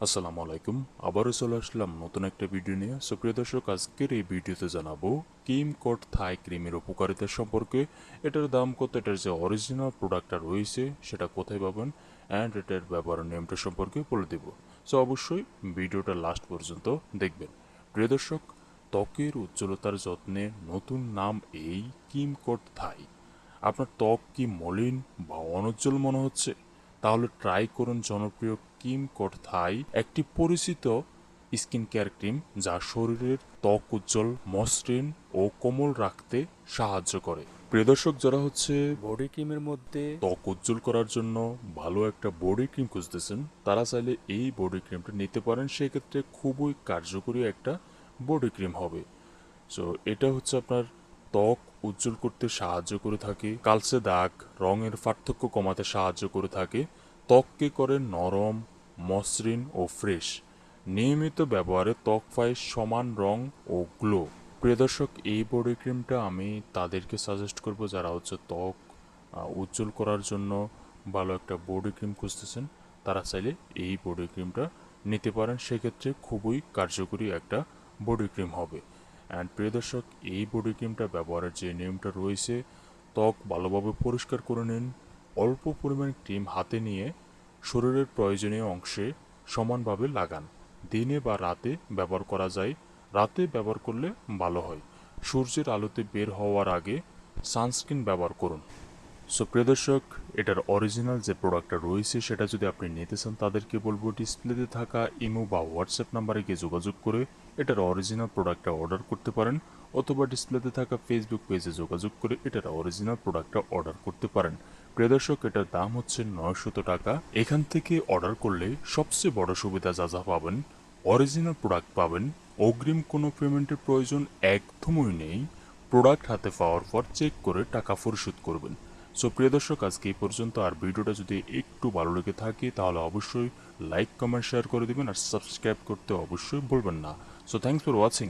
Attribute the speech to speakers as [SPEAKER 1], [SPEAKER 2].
[SPEAKER 1] আসসালামু আলাইকুম। আবারও চলে আসলাম নতুন একটা ভিডিও নিয়ে। প্রিয় দর্শক, আজকের এই ভিডিওতে জানাবো কোট থাই ক্রিমের উপকারিতা সম্পর্কে। এটার দাম কত, এটার যে অরিজিনাল প্রোডাক্টটা রয়েছে সেটা কোথায় পাবেন, অ্যান্ড এটার ব্যবহারের নিয়মটা সম্পর্কে বলে দেব। অবশ্যই ভিডিওটা লাস্ট পর্যন্ত দেখবেন। প্রিয় দর্শক, ত্বকের উজ্জ্বলতার যত্নে নতুন নাম এই কোট থাই। আপনার ত্বক কি মলিন বা অনুজ্জ্বল মনে হচ্ছে? তাহলে ট্রাই করুন জনপ্রিয় কোট থাই, একটি পরিচিত স্কিন কেয়ার ক্রিম যা শরীরের ত্বক উজ্জ্বল, মসৃণ ও কোমল রাখতে সাহায্য করে। প্রিয় দর্শক, যারা হচ্ছে বডি ক্রিমের মধ্যে ত্বক উজ্জ্বল করার জন্য ভালো একটা বডি ক্রিম খুঁজতেছেন, তারা চাইলে এই বডি ক্রিমটা নিতে পারেন। সেক্ষেত্রে খুবই কার্যকরী একটা বডি ক্রিম হবে। এটা হচ্ছে আপনার ত্বক উজ্জ্বল করতে সাহায্য করে থাকে, কালচে দাগ, রঙের পার্থক্য কমাতে সাহায্য করে থাকে, ত্বককে করে নরম, মসৃণ ও ফ্রেশ। নিয়মিত ব্যবহারে ত্বক পায় সমান রং ও গ্লো। প্রিয় দর্শক, এই বডি ক্রিমটা আমি তাদেরকে সাজেস্ট করব যারা হচ্ছে ত্বক উজ্জ্বল করার জন্য ভালো একটা বডি ক্রিম খুঁজতেছেন। তারা চাইলে এই বডি ক্রিমটা নিতে পারেন। সেক্ষেত্রে খুবই কার্যকরী একটা বডি ক্রিম হবে। অ্যান্ড প্রিয় দর্শক, এই বডি ক্রিমটা ব্যবহারের যে নিয়মটা রয়েছে, ত্বক ভালোভাবে পরিষ্কার করে নিন। অল্প পরিমাণ ক্রিম হাতে নিয়ে শরীরের প্রয়োজনীয় অংশে সমানভাবে লাগান। দিনে বা রাতে ব্যবহার করা যায়। রাতে ব্যবহার করলে ভালো হয়। সূর্যের আলোতে বের হওয়ার আগে সানস্ক্রিন ব্যবহার করুন। প্রিয় দর্শক, এটার অরিজিনাল যে প্রোডাক্টটা রয়েছে সেটা যদি আপনি নিতে চান, তাদেরকে বলবো ডিসপ্লেতে থাকা ইমো বা হোয়াটসঅ্যাপ নাম্বারে গিয়ে যোগাযোগ করে এটার অরিজিনাল প্রোডাক্টটা অর্ডার করতে পারেন, অথবা ডিসপ্লেতে থাকা ফেসবুক পেজে যোগাযোগ করে এটার অরিজিনাল প্রোডাক্টটা অর্ডার করতে পারেন। প্রিয় দর্শক, এটার দাম হচ্ছে 900 টাকা। এখান থেকে অর্ডার করলে সবচেয়ে বড় সুবিধা যা পাবেন, অরিজিনাল প্রোডাক্ট পাবেন, অগ্রিম কোনো পেমেন্টের প্রয়োজন একদমই নেই। প্রোডাক্ট হাতে পাওয়ার পর চেক করে টাকা পরিশোধ করবেন। প্রিয় দর্শক, আজকে এই পর্যন্ত। আর ভিডিওটা যদি একটু ভালো লেগে থাকে তাহলে অবশ্যই লাইক, কমেন্ট, শেয়ার করে দিবেন, আর সাবস্ক্রাইব করতে অবশ্যই ভুলবেন না। Thanks for watching.